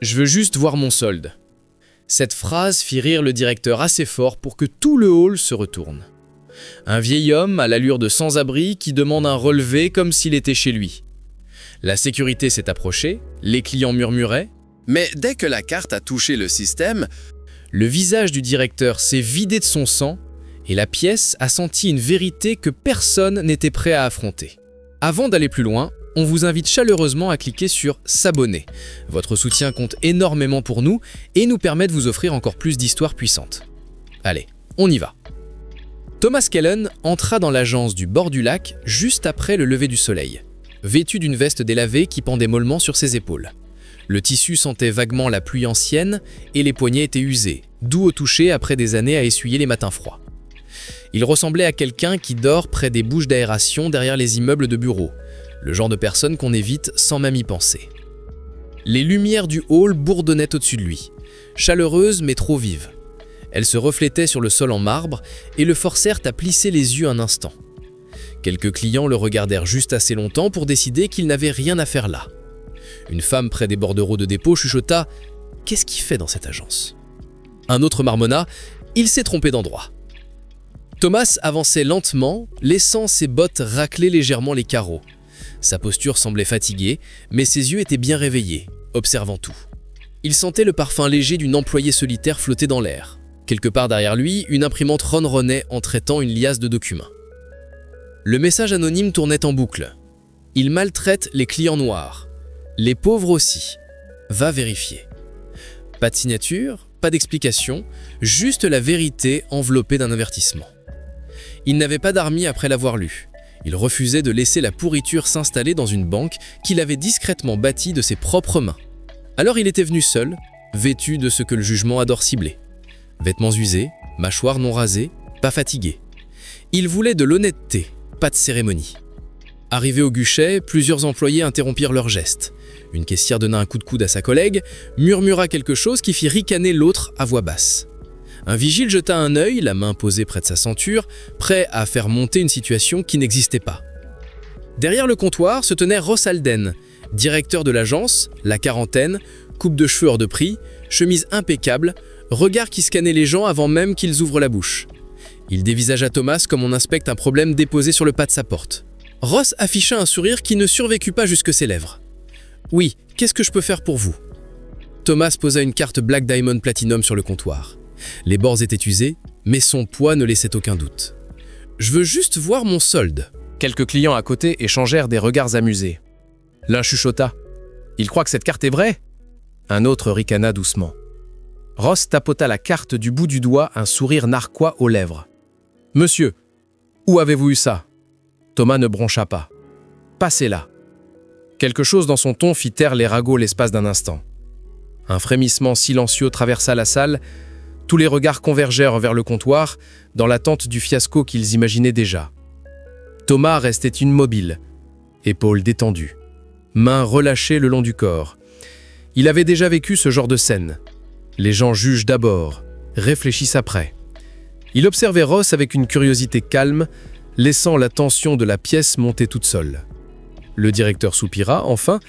Je veux juste voir mon solde. Cette phrase fit rire le directeur assez fort pour que tout le hall se retourne. Un vieil homme à l'allure de sans-abri qui demande un relevé comme s'il était chez lui. La sécurité s'est approchée, les clients murmuraient. Mais dès que la carte a touché le système, Le visage du directeur s'est vidé de son sang et la pièce a senti une vérité que personne n'était prêt à affronter. Avant d'aller plus loin, on vous invite chaleureusement à cliquer sur « S'abonner ». Votre soutien compte énormément pour nous et nous permet de vous offrir encore plus d'histoires puissantes. Allez, on y va. Thomas Kellen entra dans l'agence du bord du lac juste après le lever du soleil, vêtu d'une veste délavée qui pendait mollement sur ses épaules. Le tissu sentait vaguement la pluie ancienne et les poignets étaient usés, doux au toucher après des années à essuyer les matins froids. Il ressemblait à quelqu'un qui dort près des bouches d'aération derrière les immeubles de bureaux, le genre de personne qu'on évite sans même y penser. Les lumières du hall bourdonnaient au-dessus de lui, chaleureuses mais trop vives. Elles se reflétaient sur le sol en marbre et le forcèrent à plisser les yeux un instant. Quelques clients le regardèrent juste assez longtemps pour décider qu'il n'avait rien à faire là. Une femme près des bordereaux de dépôt chuchota « Qu'est-ce qu'il fait dans cette agence ?» Un autre marmonna « Il s'est trompé d'endroit ». Thomas avançait lentement, laissant ses bottes racler légèrement les carreaux. Sa posture semblait fatiguée, mais ses yeux étaient bien réveillés, observant tout. Il sentait le parfum léger d'une employée solitaire flotter dans l'air. Quelque part derrière lui, une imprimante ronronnait en traitant une liasse de documents. Le message anonyme tournait en boucle. « Il maltraite les clients noirs. Les pauvres aussi. Va vérifier. » Pas de signature, pas d'explication, juste la vérité enveloppée d'un avertissement. Il n'avait pas d'armi après l'avoir lu. Il refusait de laisser la pourriture s'installer dans une banque qu'il avait discrètement bâtie de ses propres mains. Alors il était venu seul, vêtu de ce que le jugement adore cibler. Vêtements usés, mâchoire non rasée, pas fatigué. Il voulait de l'honnêteté, pas de cérémonie. Arrivé au guichet, plusieurs employés interrompirent leur geste. Une caissière donna un coup de coude à sa collègue, murmura quelque chose qui fit ricaner l'autre à voix basse. Un vigile jeta un œil, la main posée près de sa ceinture, prêt à faire monter une situation qui n'existait pas. Derrière le comptoir se tenait Ross Alden, directeur de l'agence, la quarantaine, coupe de cheveux hors de prix, chemise impeccable, regard qui scannait les gens avant même qu'ils ouvrent la bouche. Il dévisagea Thomas comme on inspecte un problème déposé sur le pas de sa porte. Ross afficha un sourire qui ne survécut pas jusque ses lèvres. « Oui, qu'est-ce que je peux faire pour vous ?» Thomas posa une carte Black Diamond Platinum sur le comptoir. Les bords étaient usés, mais son poids ne laissait aucun doute. « Je veux juste voir mon solde. » Quelques clients à côté échangèrent des regards amusés. L'un chuchota. « Il croit que cette carte est vraie ?» Un autre ricana doucement. Ross tapota la carte du bout du doigt, un sourire narquois aux lèvres. « Monsieur, où avez-vous eu ça ?» Thomas ne broncha pas. « Passez là. » Quelque chose dans son ton fit taire les ragots l'espace d'un instant. Un frémissement silencieux traversa la salle. Tous les regards convergèrent vers le comptoir, dans l'attente du fiasco qu'ils imaginaient déjà. Thomas restait immobile, épaules détendues, mains relâchées le long du corps. Il avait déjà vécu ce genre de scène. Les gens jugent d'abord, réfléchissent après. Il observait Ross avec une curiosité calme, laissant la tension de la pièce monter toute seule. Le directeur soupira, enfin,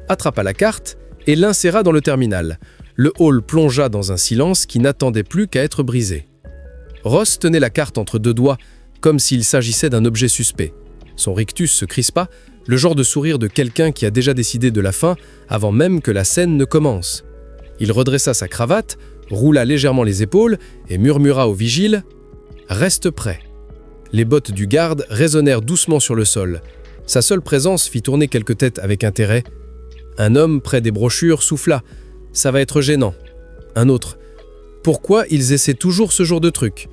attrapa la carte et l'inséra dans le terminal. Le hall plongea dans un silence qui n'attendait plus qu'à être brisé. Ross tenait la carte entre deux doigts, comme s'il s'agissait d'un objet suspect. Son rictus se crispa, le genre de sourire de quelqu'un qui a déjà décidé de la fin avant même que la scène ne commence. Il redressa sa cravate, roula légèrement les épaules et murmura au vigile « Reste prêt ». Les bottes du garde résonnèrent doucement sur le sol. Sa seule présence fit tourner quelques têtes avec intérêt. Un homme près des brochures souffla « Ça va être gênant ». Un autre « Pourquoi ils essaient toujours ce genre de truc ?»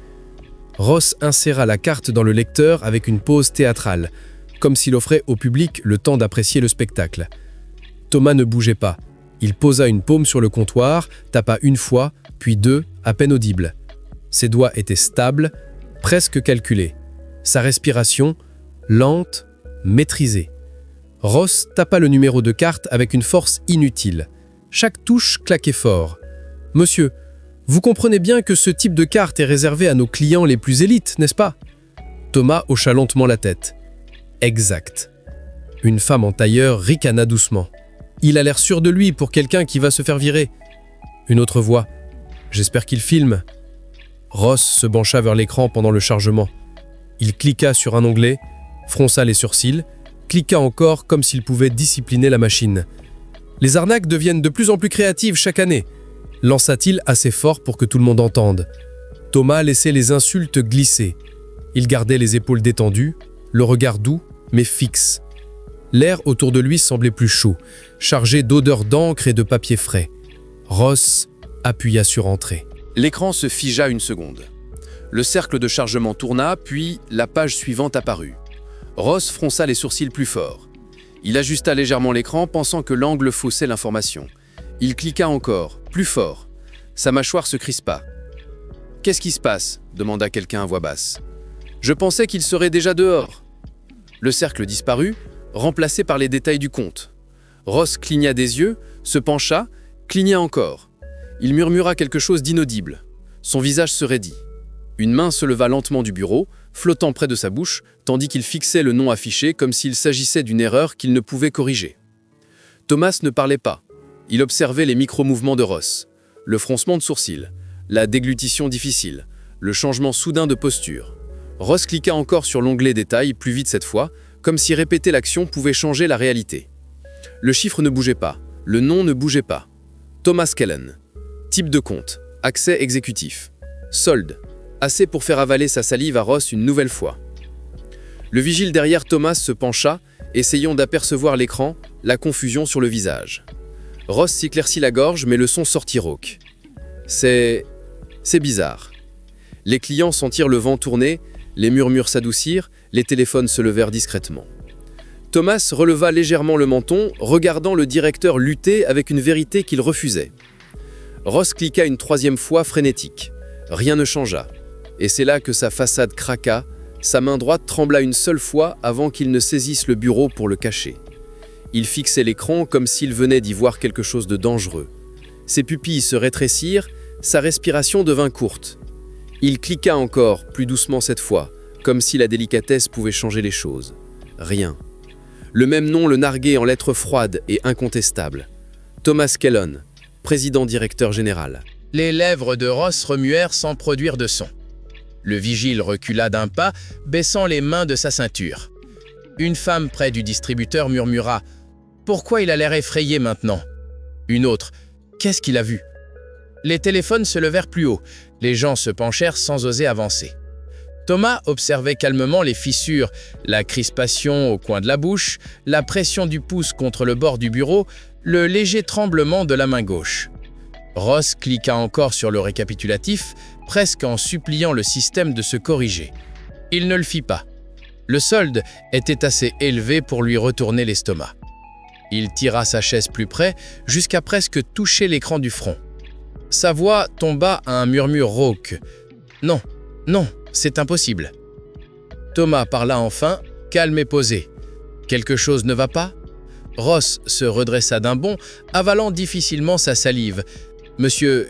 Ross inséra la carte dans le lecteur avec une pause théâtrale, comme s'il offrait au public le temps d'apprécier le spectacle. Thomas ne bougeait pas. Il posa une paume sur le comptoir, tapa une fois, puis deux, à peine audibles. Ses doigts étaient stables, presque calculés. Sa respiration, lente, maîtrisée. Ross tapa le numéro de carte avec une force inutile. Chaque touche claquait fort. « Monsieur, vous comprenez bien que ce type de carte est réservé à nos clients les plus élites, n'est-ce pas ?» Thomas hocha lentement la tête. « Exact. » Une femme en tailleur ricana doucement. « Il a l'air sûr de lui pour quelqu'un qui va se faire virer. Une autre voix. J'espère qu'il filme. Ross se pencha vers l'écran pendant le chargement. Il cliqua sur un onglet, fronça les sourcils, cliqua encore comme s'il pouvait discipliner la machine. Les arnaques deviennent de plus en plus créatives chaque année, lança-t-il assez fort pour que tout le monde entende. Thomas laissait les insultes glisser. Il gardait les épaules détendues, le regard doux, mais fixe. L'air autour de lui semblait plus chaud, chargé d'odeurs d'encre et de papier frais. Ross appuya sur Entrée. L'écran se figea une seconde. Le cercle de chargement tourna, puis la page suivante apparut. Ross fronça les sourcils plus fort. Il ajusta légèrement l'écran, pensant que l'angle faussait l'information. Il cliqua encore, plus fort. Sa mâchoire se crispa. « Qu'est-ce qui se passe » demanda quelqu'un à voix basse. « Je pensais qu'il serait déjà dehors. » Le cercle disparut, remplacé par les détails du compte. Ross cligna des yeux, se pencha, cligna encore. Il murmura quelque chose d'inaudible. Son visage se raidit. Une main se leva lentement du bureau, flottant près de sa bouche, tandis qu'il fixait le nom affiché comme s'il s'agissait d'une erreur qu'il ne pouvait corriger. Thomas ne parlait pas. Il observait les micro-mouvements de Ross. Le froncement de sourcils, la déglutition difficile, le changement soudain de posture. Ross cliqua encore sur l'onglet détail, plus vite cette fois, comme si répéter l'action pouvait changer la réalité. Le chiffre ne bougeait pas, le nom ne bougeait pas. Thomas Kellen. Type de compte, accès exécutif. Solde, assez pour faire avaler sa salive à Ross une nouvelle fois. Le vigile derrière Thomas se pencha, essayant d'apercevoir l'écran, la confusion sur le visage. Ross s'éclaircit la gorge, mais le son sortit rauque. C'est bizarre. Les clients sentirent le vent tourner, les murmures s'adoucirent, les téléphones se levèrent discrètement. Thomas releva légèrement le menton, regardant le directeur lutter avec une vérité qu'il refusait. Ross cliqua une troisième fois frénétique. Rien ne changea. Et c'est là que sa façade craqua, sa main droite trembla une seule fois avant qu'il ne saisisse le bureau pour le cacher. Il fixait l'écran comme s'il venait d'y voir quelque chose de dangereux. Ses pupilles se rétrécirent, sa respiration devint courte. Il cliqua encore, plus doucement cette fois, comme si la délicatesse pouvait changer les choses. Rien. Le même nom le narguait en lettres froides et incontestables. Thomas Kellen, président-directeur général. Les lèvres de Ross remuèrent sans produire de son. Le vigile recula d'un pas, baissant les mains de sa ceinture. Une femme près du distributeur murmura « Pourquoi il a l'air effrayé maintenant ?» Une autre « Qu'est-ce qu'il a vu ?» Les téléphones se levèrent plus haut. Les gens se penchèrent sans oser avancer. Thomas observait calmement les fissures, la crispation au coin de la bouche, la pression du pouce contre le bord du bureau, le léger tremblement de la main gauche. Ross cliqua encore sur le récapitulatif, presque en suppliant le système de se corriger. Il ne le fit pas. Le solde était assez élevé pour lui retourner l'estomac. Il tira sa chaise plus près, jusqu'à presque toucher l'écran du front. Sa voix tomba à un murmure rauque. « Non, non, c'est impossible. » Thomas parla enfin, calme et posé. « Quelque chose ne va pas ?» Ross se redressa d'un bond, avalant difficilement sa salive. « Monsieur,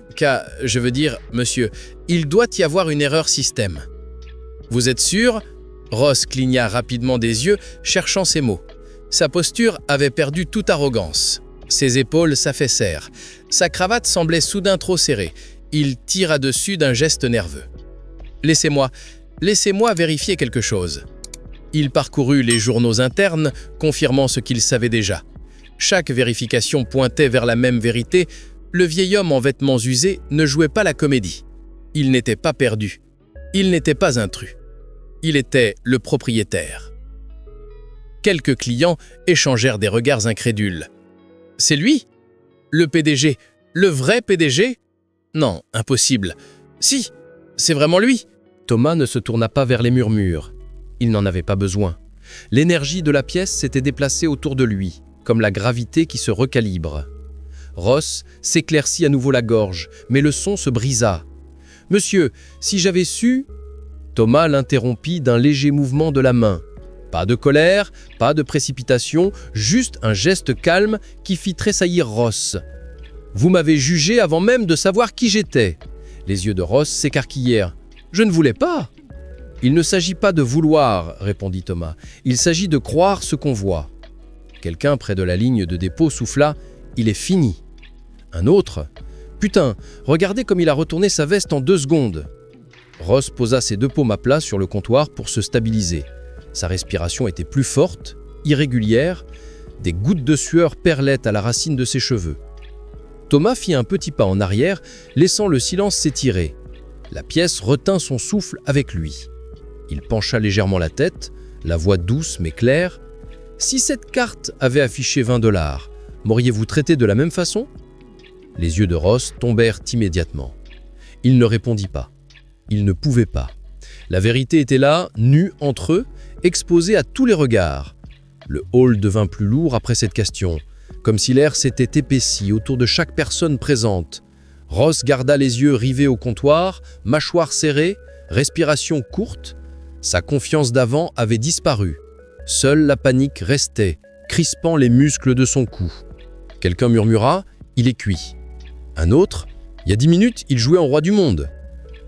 monsieur, il doit y avoir une erreur système. » « Vous êtes sûr ?» Ross cligna rapidement des yeux, cherchant ses mots. Sa posture avait perdu toute arrogance. Ses épaules s'affaissèrent. Sa cravate semblait soudain trop serrée. Il tira dessus d'un geste nerveux. « Laissez-moi vérifier quelque chose. » Il parcourut les journaux internes, confirmant ce qu'il savait déjà. Chaque vérification pointait vers la même vérité. Le vieil homme en vêtements usés ne jouait pas la comédie. Il n'était pas perdu. Il n'était pas intrus. Il était le propriétaire. Quelques clients échangèrent des regards incrédules. « C'est lui ? Le PDG ? Le vrai PDG ? Non, impossible. Si, c'est vraiment lui !» Thomas ne se tourna pas vers les murmures. Il n'en avait pas besoin. L'énergie de la pièce s'était déplacée autour de lui, comme la gravité qui se recalibre. Ross s'éclaircit à nouveau la gorge, mais le son se brisa. « Monsieur, si j'avais su… » Thomas l'interrompit d'un léger mouvement de la main. Pas de colère, pas de précipitation, juste un geste calme qui fit tressaillir Ross. « Vous m'avez jugé avant même de savoir qui j'étais. » Les yeux de Ross s'écarquillèrent. « Je ne voulais pas. » « Il ne s'agit pas de vouloir, » répondit Thomas. « Il s'agit de croire ce qu'on voit. » Quelqu'un près de la ligne de dépôt souffla il est fini. Un autre, putain, regardez comme il a retourné sa veste en 2 secondes. Ross posa ses 2 paumes à plat sur le comptoir pour se stabiliser. Sa respiration était plus forte, irrégulière, des gouttes de sueur perlaient à la racine de ses cheveux. Thomas fit un petit pas en arrière, laissant le silence s'étirer. La pièce retint son souffle avec lui. Il pencha légèrement la tête, la voix douce mais claire. « Si cette carte avait affiché 20 $, m'auriez-vous traité de la même façon ?» Les yeux de Ross tombèrent immédiatement. Il ne répondit pas. Il ne pouvait pas. La vérité était là, nue entre eux, exposée à tous les regards. Le hall devint plus lourd après cette question, comme si l'air s'était épaissi autour de chaque personne présente. Ross garda les yeux rivés au comptoir, mâchoire serrée, respiration courte. Sa confiance d'avant avait disparu. Seule la panique restait, crispant les muscles de son cou. Quelqu'un murmura « Il est cuit ». Un autre « Il y a 10 minutes, il jouait en roi du monde ».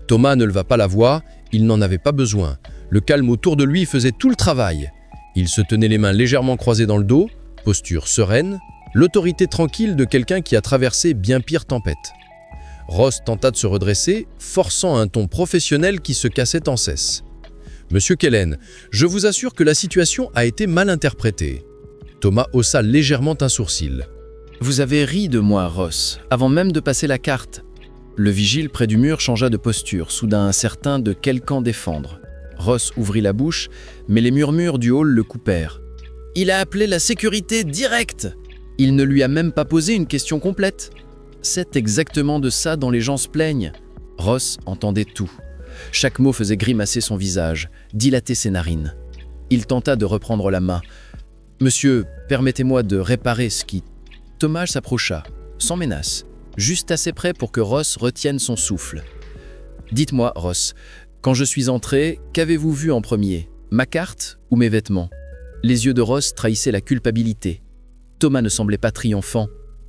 Thomas ne leva pas la voix, il n'en avait pas besoin. Le calme autour de lui faisait tout le travail. Il se tenait les mains légèrement croisées dans le dos, posture sereine, l'autorité tranquille de quelqu'un qui a traversé bien pire tempête. Ross tenta de se redresser, forçant un ton professionnel qui se cassait en cesse. « Monsieur Kellen, je vous assure que la situation a été mal interprétée. » Thomas haussa légèrement un sourcil. « Vous avez ri de moi, Ross, avant même de passer la carte. » Le vigile près du mur changea de posture, soudain incertain de quel camp défendre. Ross ouvrit la bouche, mais les murmures du hall le coupèrent. « Il a appelé la sécurité directe !» Il ne lui a même pas posé une question complète. C'est exactement de ça dont les gens se plaignent. Ross entendait tout. Chaque mot faisait grimacer son visage, dilater ses narines. Il tenta de reprendre la main. « Monsieur, permettez-moi de réparer ce qui… » Thomas s'approcha, sans menace, juste assez près pour que Ross retienne son souffle. « Dites-moi, Ross, quand je suis entré, qu'avez-vous vu en premier, ma carte ou mes vêtements ?» Les yeux de Ross trahissaient la culpabilité. Thomas ne semblait pas triomphant,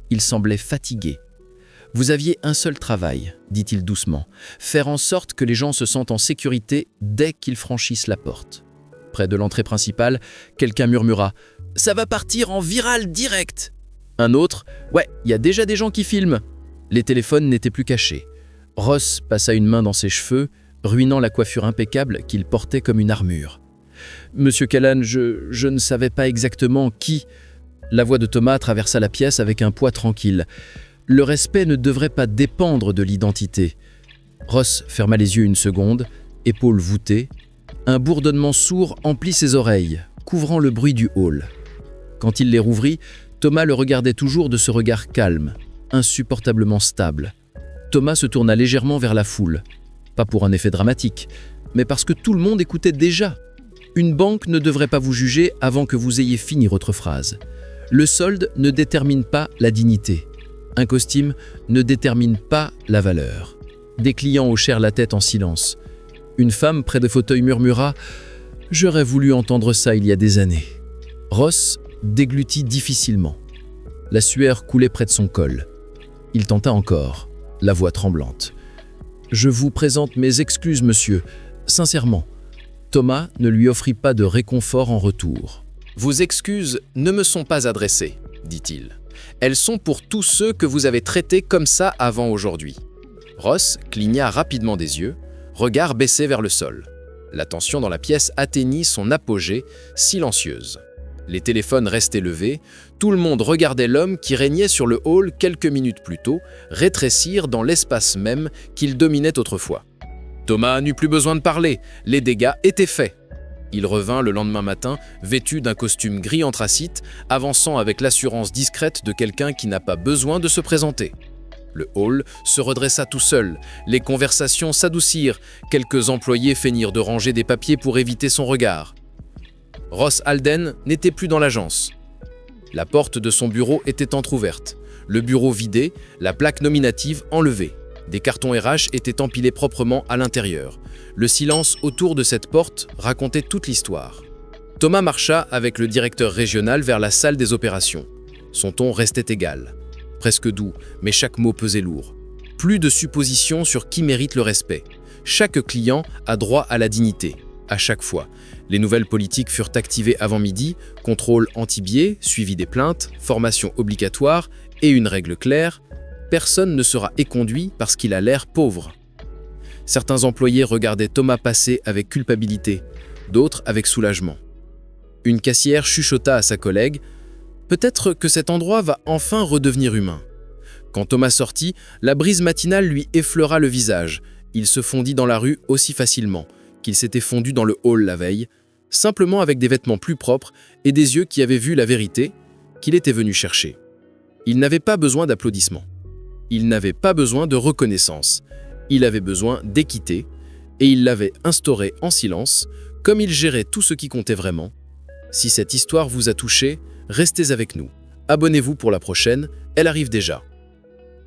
il semblait fatigué. « Vous aviez un seul travail, dit-il doucement, faire en sorte que les gens se sentent en sécurité dès qu'ils franchissent la porte. » Près de l'entrée principale, quelqu'un murmura « Ça va partir en viral direct !» Un autre « Ouais, il y a déjà des gens qui filment !» Les téléphones n'étaient plus cachés. Ross passa une main dans ses cheveux, ruinant la coiffure impeccable qu'il portait comme une armure. « Monsieur Callan, je ne savais pas exactement qui… » La voix de Thomas traversa la pièce avec un poids tranquille. Le respect ne devrait pas dépendre de l'identité. Ross ferma les yeux une seconde, épaules voûtées. Un bourdonnement sourd emplit ses oreilles, couvrant le bruit du hall. Quand il les rouvrit, Thomas le regardait toujours de ce regard calme, insupportablement stable. Thomas se tourna légèrement vers la foule. Pas pour un effet dramatique, mais parce que tout le monde écoutait déjà. Une banque ne devrait pas vous juger avant que vous ayez fini votre phrase. Le solde ne détermine pas la dignité. Un costume ne détermine pas la valeur. Des clients hochèrent la tête en silence. Une femme près de fauteuil murmura « J'aurais voulu entendre ça il y a des années. » Ross déglutit difficilement. La sueur coulait près de son col. Il tenta encore, la voix tremblante. « Je vous présente mes excuses, monsieur. Sincèrement. » Thomas ne lui offrit pas de réconfort en retour. « Vos excuses ne me sont pas adressées, dit-il. Elles sont pour tous ceux que vous avez traités comme ça avant aujourd'hui. » Ross cligna rapidement des yeux, regard baissé vers le sol. La tension dans la pièce atteignit son apogée, silencieuse. Les téléphones restaient levés, tout le monde regardait l'homme qui régnait sur le hall quelques minutes plus tôt, rétrécir dans l'espace même qu'il dominait autrefois. Thomas n'eut plus besoin de parler, les dégâts étaient faits. Il revint le lendemain matin, vêtu d'un costume gris anthracite, avançant avec l'assurance discrète de quelqu'un qui n'a pas besoin de se présenter. Le hall se redressa tout seul, les conversations s'adoucirent, quelques employés feignirent de ranger des papiers pour éviter son regard. Ross Alden n'était plus dans l'agence. La porte de son bureau était entr'ouverte, le bureau vidé, la plaque nominative enlevée. Des cartons RH étaient empilés proprement à l'intérieur. Le silence autour de cette porte racontait toute l'histoire. Thomas marcha avec le directeur régional vers la salle des opérations. Son ton restait égal, presque doux, mais chaque mot pesait lourd. Plus de suppositions sur qui mérite le respect. Chaque client a droit à la dignité, à chaque fois. Les nouvelles politiques furent activées avant midi, contrôle anti-biais, suivi des plaintes, formation obligatoire Et une règle claire, personne ne sera éconduit parce qu'il a l'air pauvre. Certains employés regardaient Thomas passer avec culpabilité, d'autres avec soulagement. Une caissière chuchota à sa collègue « Peut-être que cet endroit va enfin redevenir humain ». Quand Thomas sortit, la brise matinale lui effleura le visage. Il se fondit dans la rue aussi facilement qu'il s'était fondu dans le hall la veille, simplement avec des vêtements plus propres et des yeux qui avaient vu la vérité qu'il était venu chercher. Il n'avait pas besoin d'applaudissements. Il n'avait pas besoin de reconnaissance. Il avait besoin d'équité, et il l'avait instaurée en silence, comme il gérait tout ce qui comptait vraiment. Si cette histoire vous a touché, restez avec nous. Abonnez-vous pour la prochaine, elle arrive déjà.